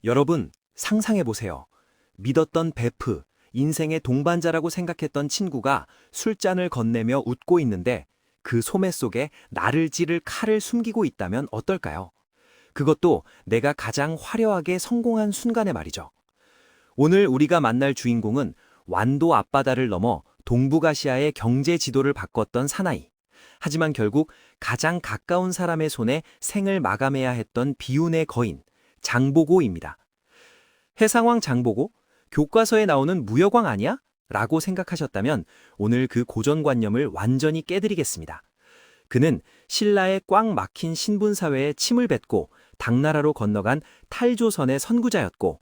여러분, 상상해보세요. 믿었던 베프, 인생의 동반자라고 생각했던 친구가 술잔을 건네며 웃고 있는데 그 소매 속에 나를 찌를 칼을 숨기고 있다면 어떨까요? 그것도 내가 가장 화려하게 성공한 순간에 말이죠. 오늘 우리가 만날 주인공은 완도 앞바다를 넘어 동북아시아의 경제 지도를 바꿨던 사나이. 하지만 결국 가장 가까운 사람의 손에 생을 마감해야 했던 비운의 거인, 장보고입니다. 해상왕 장보고? 교과서에 나오는 무역왕 아니야? 라고 생각하셨다면 오늘 그 고정관념을 완전히 깨드리겠습니다. 그는 신라의 꽉 막힌 신분사회에 침을 뱉고 당나라로 건너간 탈조선의 선구자였고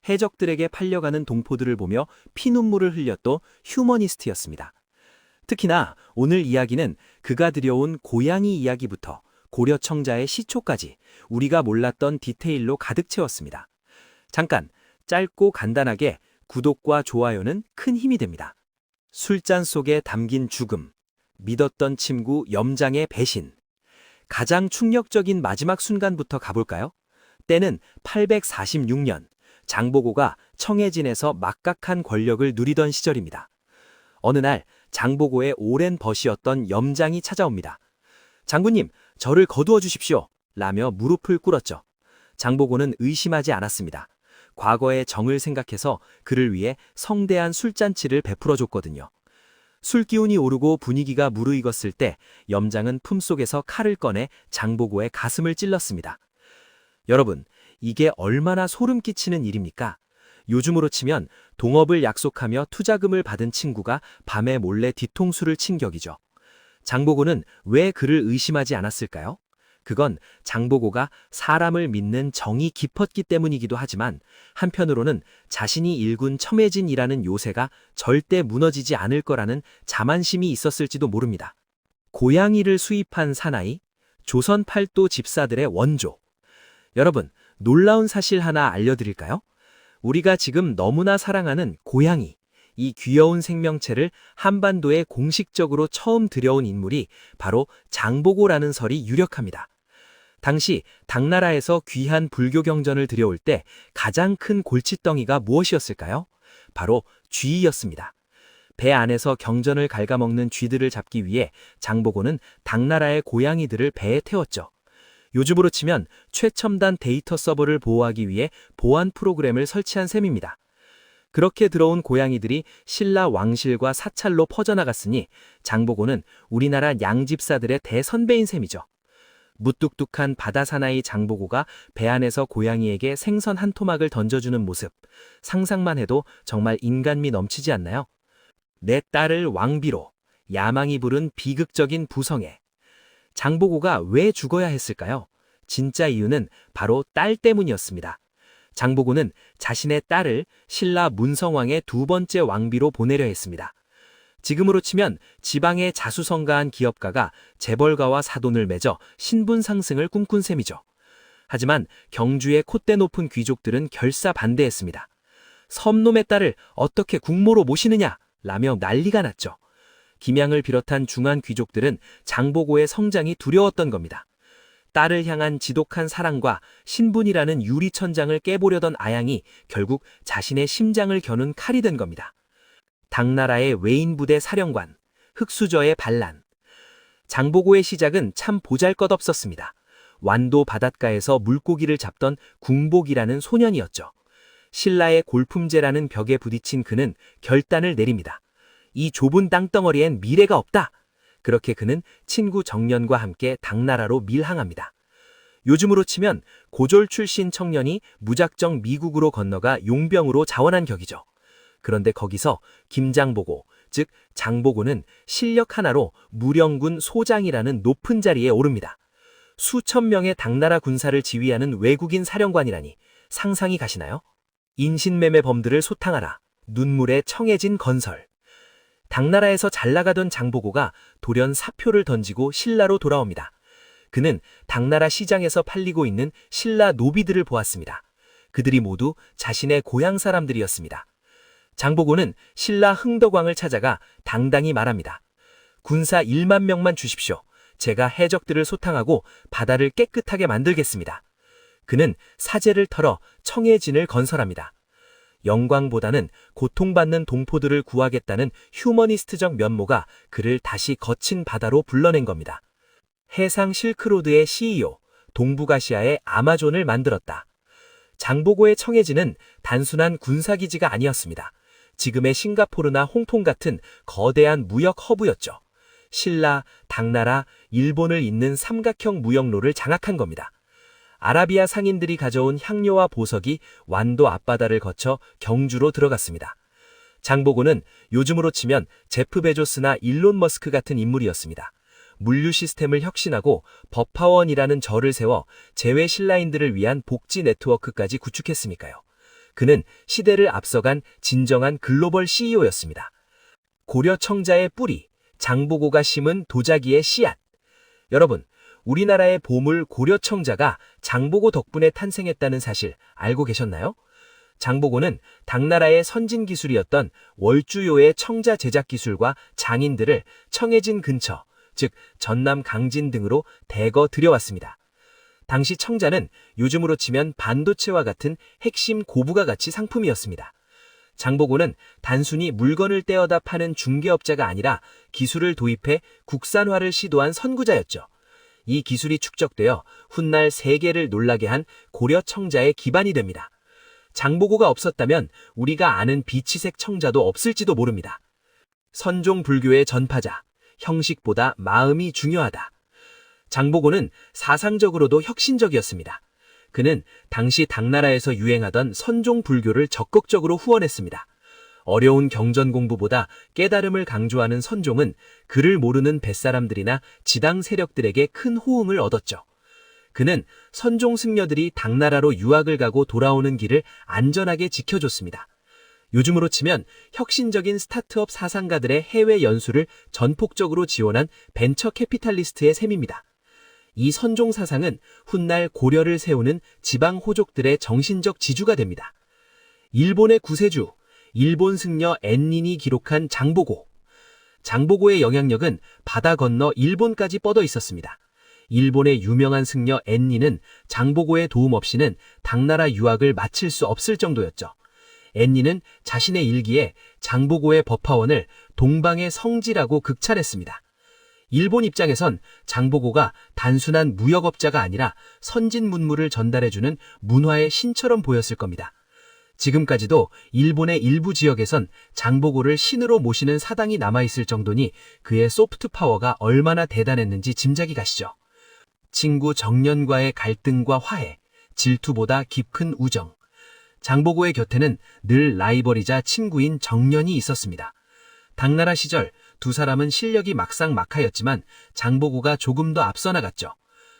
해적들에게 팔려가는 동포들을 보며 피눈물을 흘렸던 휴머니스트였습니다. 특히나 오늘 이야기는 그가 들여온 고양이 이야기부터 고려 청자의 시초까지 우리가 몰랐던 디테일로 가득 채웠습니다. 잠깐, 짧고 간단하게 구독과 좋아요는 큰 힘이 됩니다. 술잔 속에 담긴 죽음, 믿었던 친구 염장의 배신. 가장 충격적인 마지막 순간부터 가볼까요? 때는 846년, 장보고가 청해진에서 막강한 권력을 누리던 시절입니다. 어느 날 장보고의 오랜 벗이었던 염장이 찾아옵니다. 장군님, 저를 거두어 주십시오. 라며 무릎을 꿇었죠. 장보고는 의심하지 않았습니다. 과거의 정을 생각해서 그를 위해 성대한 술잔치를 베풀어 줬거든요. 술기운이 오르고 분위기가 무르익었을 때 염장은 품속에서 칼을 꺼내 장보고의 가슴을 찔렀습니다. 여러분, 이게 얼마나 소름 끼치는 일입니까? 요즘으로 치면 동업을 약속하며 투자금을 받은 친구가 밤에 몰래 뒤통수를 친 격이죠. 장보고는 왜 그를 의심하지 않았을까요? 그건 장보고가 사람을 믿는 정이 깊었기 때문이기도 하지만 한편으로는 자신이 일군 첨예진이라는 요새가 절대 무너지지 않을 거라는 자만심이 있었을지도 모릅니다. 고양이를 수입한 사나이, 조선 팔도 집사들의 원조. 여러분, 놀라운 사실 하나 알려드릴까요? 우리가 지금 너무나 사랑하는 고양이, 이 귀여운 생명체를 한반도에 공식적으로 처음 들여온 인물이 바로 장보고라는 설이 유력합니다. 당시 당나라에서 귀한 불교 경전을 들여올 때 가장 큰 골칫덩이가 무엇이었을까요? 바로 쥐였습니다. 배 안에서 경전을 갉아먹는 쥐들을 잡기 위해 장보고는 당나라의 고양이들을 배에 태웠죠. 요즘으로 치면 최첨단 데이터 서버를 보호하기 위해 보안 프로그램을 설치한 셈입니다. 그렇게 들어온 고양이들이 신라 왕실과 사찰로 퍼져나갔으니 장보고는 우리나라 양집사들의 대선배인 셈이죠. 무뚝뚝한 바다사나이 장보고가 배 안에서 고양이에게 생선 한 토막을 던져주는 모습, 상상만 해도 정말 인간미 넘치지 않나요? 내 딸을 왕비로, 야망이 부른 비극적인 부성애. 장보고가 왜 죽어야 했을까요? 진짜 이유는 바로 딸 때문이었습니다. 장보고는 자신의 딸을 신라 문성왕의 두 번째 왕비로 보내려 했습니다. 지금으로 치면 지방의 자수성가한 기업가가 재벌가와 사돈을 맺어 신분 상승을 꿈꾼 셈이죠. 하지만 경주의 콧대 높은 귀족들은 결사 반대했습니다. 섬놈의 딸을 어떻게 국모로 모시느냐? 라며 난리가 났죠. 김양을 비롯한 중한 귀족들은 장보고의 성장이 두려웠던 겁니다. 딸을 향한 지독한 사랑과 신분이라는 유리천장을 깨보려던 아양이 결국 자신의 심장을 겨눈 칼이 된 겁니다. 당나라의 외인부대 사령관, 흑수저의 반란. 장보고의 시작은 참 보잘것없었습니다. 완도 바닷가에서 물고기를 잡던 궁복이라는 소년이었죠. 신라의 골품제라는 벽에 부딪힌 그는 결단을 내립니다. 이 좁은 땅덩어리엔 미래가 없다. 그렇게 그는 친구 정년과 함께 당나라로 밀항합니다. 요즘으로 치면 고졸 출신 청년이 무작정 미국으로 건너가 용병으로 자원한 격이죠. 그런데 거기서 김장보고, 즉 장보고는 실력 하나로 무령군 소장이라는 높은 자리에 오릅니다. 수천 명의 당나라 군사를 지휘하는 외국인 사령관이라니 상상이 가시나요? 인신매매 범들을 소탕하라. 눈물의 청해진 건설. 당나라에서 잘나가던 장보고가 돌연 사표를 던지고 신라로 돌아옵니다. 그는 당나라 시장에서 팔리고 있는 신라 노비들을 보았습니다. 그들이 모두 자신의 고향 사람들이었습니다. 장보고는 신라 흥덕왕을 찾아가 당당히 말합니다. 군사 1만 명만 주십시오. 제가 해적들을 소탕하고 바다를 깨끗하게 만들겠습니다. 그는 사제를 털어 청해진을 건설합니다. 영광보다는 고통받는 동포들을 구하겠다는 휴머니스트적 면모가 그를 다시 거친 바다로 불러낸 겁니다. 해상 실크로드의 CEO, 동북아시아의 아마존을 만들었다. 장보고의 청해진은 단순한 군사기지가 아니었습니다. 지금의 싱가포르나 홍콩 같은 거대한 무역 허브였죠. 신라, 당나라, 일본을 잇는 삼각형 무역로를 장악한 겁니다. 아라비아 상인들이 가져온 향료와 보석이 완도 앞바다를 거쳐 경주로 들어갔습니다. 장보고는 요즘으로 치면 제프 베조스나 일론 머스크 같은 인물이었습니다. 물류 시스템을 혁신하고 법화원이라는 절을 세워 재외 신라인들을 위한 복지 네트워크까지 구축했으니까요. 그는 시대를 앞서간 진정한 글로벌 CEO였습니다. 고려 청자의 뿌리, 장보고가 심은 도자기의 씨앗. 여러분, 우리나라의 보물 고려 청자가 장보고 덕분에 탄생했다는 사실 알고 계셨나요? 장보고는 당나라의 선진 기술이었던 월주요의 청자 제작 기술과 장인들을 청해진 근처, 즉 전남 강진 등으로 대거 들여왔습니다. 당시 청자는 요즘으로 치면 반도체와 같은 핵심 고부가 가치 상품이었습니다. 장보고는 단순히 물건을 떼어다 파는 중개업자가 아니라 기술을 도입해 국산화를 시도한 선구자였죠. 이 기술이 축적되어 훗날 세계를 놀라게 한 고려 청자의 기반이 됩니다. 장보고가 없었다면 우리가 아는 비치색 청자도 없을지도 모릅니다. 선종 불교의 전파자, 형식보다 마음이 중요하다. 장보고는 사상적으로도 혁신적이었습니다. 그는 당시 당나라에서 유행하던 선종 불교를 적극적으로 후원했습니다. 어려운 경전 공부보다 깨달음을 강조하는 선종은 글을 모르는 뱃사람들이나 지당 세력들에게 큰 호응을 얻었죠. 그는 선종 승려들이 당나라로 유학을 가고 돌아오는 길을 안전하게 지켜줬습니다. 요즘으로 치면 혁신적인 스타트업 사상가들의 해외 연수를 전폭적으로 지원한 벤처 캐피탈리스트의 셈입니다. 이 선종 사상은 훗날 고려를 세우는 지방 호족들의 정신적 지주가 됩니다. 일본의 구세주, 일본 승려 엔닌이 기록한 장보고. 장보고의 영향력은 바다 건너 일본까지 뻗어 있었습니다. 일본의 유명한 승려 엔닌은 장보고의 도움 없이는 당나라 유학을 마칠 수 없을 정도였죠. 엔닌은 자신의 일기에 장보고의 법화원을 동방의 성지라고 극찬했습니다. 일본 입장에선 장보고가 단순한 무역업자가 아니라 선진 문물을 전달해주는 문화의 신처럼 보였을 겁니다. 지금까지도 일본의 일부 지역에선 장보고를 신으로 모시는 사당이 남아있을 정도니 그의 소프트 파워가 얼마나 대단했는지 짐작이 가시죠. 친구 정년과의 갈등과 화해, 질투보다 깊은 우정. 장보고의 곁에는 늘 라이벌이자 친구인 정년이 있었습니다. 당나라 시절 두 사람은 실력이 막상막하였지만 장보고가 조금 더 앞서 나갔죠.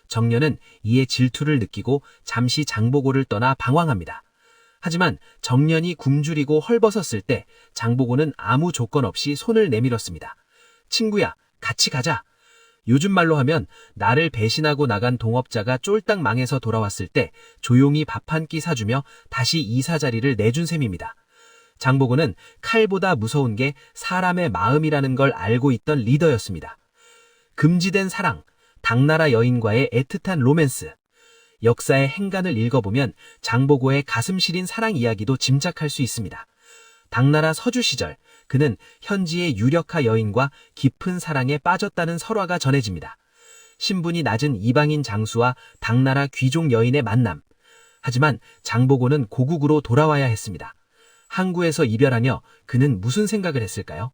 정년은 이에 질투를 느끼고 잠시 장보고를 떠나 방황합니다. 하지만 정년이 굶주리고 헐벗었을 때 장보고는 아무 조건 없이 손을 내밀었습니다. 친구야, 같이 가자. 요즘 말로 하면 나를 배신하고 나간 동업자가 쫄딱 망해서 돌아왔을 때 조용히 밥 한 끼 사주며 다시 이사 자리를 내준 셈입니다. 장보고는 칼보다 무서운 게 사람의 마음이라는 걸 알고 있던 리더였습니다. 금지된 사랑, 당나라 여인과의 애틋한 로맨스. 역사의 행간을 읽어보면 장보고의 가슴 시린 사랑 이야기도 짐작할 수 있습니다. 당나라 서주 시절 그는 현지의 유력하 여인과 깊은 사랑에 빠졌다는 설화가 전해집니다. 신분이 낮은 이방인 장수와 당나라 귀족 여인의 만남. 하지만 장보고는 고국으로 돌아와야 했습니다. 항구에서 이별하며 그는 무슨 생각을 했을까요?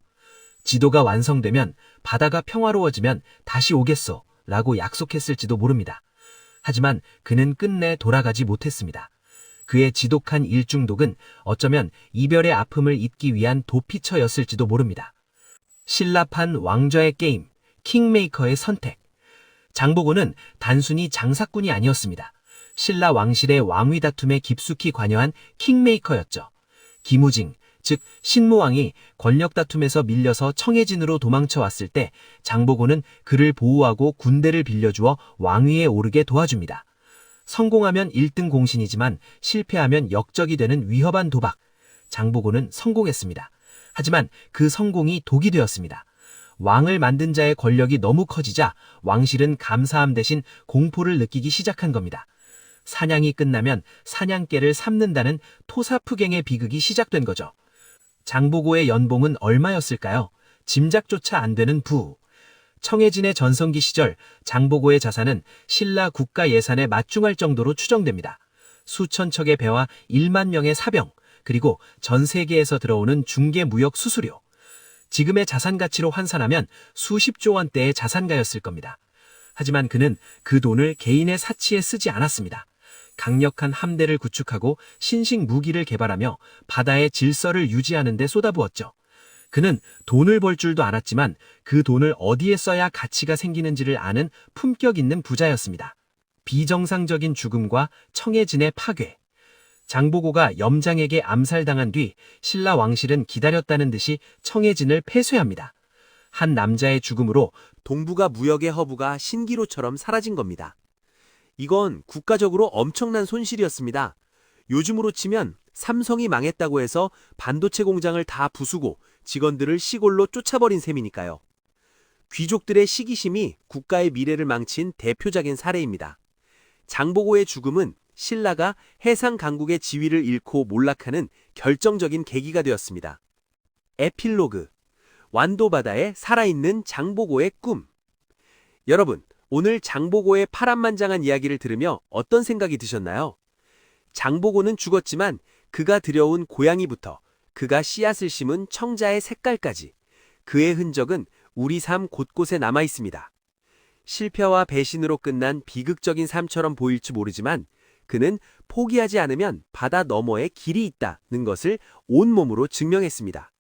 지도가 완성되면 바다가 평화로워지면 다시 오겠소 라고 약속했을지도 모릅니다. 하지만 그는 끝내 돌아가지 못했습니다. 그의 지독한 일중독은 어쩌면 이별의 아픔을 잊기 위한 도피처였을지도 모릅니다. 신라판 왕좌의 게임, 킹메이커의 선택. 장보고는 단순히 장사꾼이 아니었습니다. 신라 왕실의 왕위 다툼에 깊숙이 관여한 킹메이커였죠. 기무징, 즉 신무왕이 권력 다툼에서 밀려서 청해진으로 도망쳐 왔을 때 장보고는 그를 보호하고 군대를 빌려주어 왕위에 오르게 도와줍니다. 성공하면 1등 공신이지만 실패하면 역적이 되는 위험한 도박. 장보고는 성공했습니다. 하지만 그 성공이 독이 되었습니다. 왕을 만든 자의 권력이 너무 커지자 왕실은 감사함 대신 공포를 느끼기 시작한 겁니다. 사냥이 끝나면 사냥개를 삶는다는 토사푸갱의 비극이 시작된 거죠. 장보고의 연봉은 얼마였을까요? 짐작조차 안 되는 부. 청해진의 전성기 시절 장보고의 자산은 신라 국가 예산에 맞중할 정도로 추정됩니다. 수천 척의 배와 1만 명의 사병, 그리고 전 세계에서 들어오는 중개 무역 수수료. 지금의 자산 가치로 환산하면 수십조 원대의 자산가였을 겁니다. 하지만 그는 그 돈을 개인의 사치에 쓰지 않았습니다. 강력한 함대를 구축하고 신식 무기를 개발하며 바다의 질서를 유지하는 데 쏟아부었죠. 그는 돈을 벌 줄도 알았지만 그 돈을 어디에 써야 가치가 생기는지를 아는 품격 있는 부자였습니다. 비정상적인 죽음과 청해진의 파괴. 장보고가 염장에게 암살당한 뒤 신라 왕실은 기다렸다는 듯이 청해진을 폐쇄합니다. 한 남자의 죽음으로 동북아 무역의 허브가 신기로처럼 사라진 겁니다. 이건 국가적으로 엄청난 손실이었습니다. 요즘으로 치면 삼성이 망했다고 해서 반도체 공장을 다 부수고 직원들을 시골로 쫓아버린 셈이니까요. 귀족들의 시기심이 국가의 미래를 망친 대표적인 사례입니다. 장보고의 죽음은 신라가 해상 강국의 지위를 잃고 몰락하는 결정적인 계기가 되었습니다. 에필로그. 완도바다에 살아있는 장보고의 꿈. 여러분, 오늘 장보고의 파란만장한 이야기를 들으며 어떤 생각이 드셨나요? 장보고는 죽었지만 그가 들여온 고향이부터 그가 씨앗을 심은 청자의 색깔까지 그의 흔적은 우리 삶 곳곳에 남아 있습니다. 실패와 배신으로 끝난 비극적인 삶처럼 보일지 모르지만 그는 포기하지 않으면 바다 너머에 길이 있다는 것을 온몸으로 증명했습니다.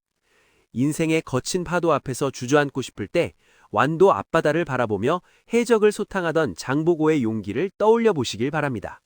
인생의 거친 파도 앞에서 주저앉고 싶을 때 완도 앞바다를 바라보며 해적을 소탕하던 장보고의 용기를 떠올려 보시길 바랍니다.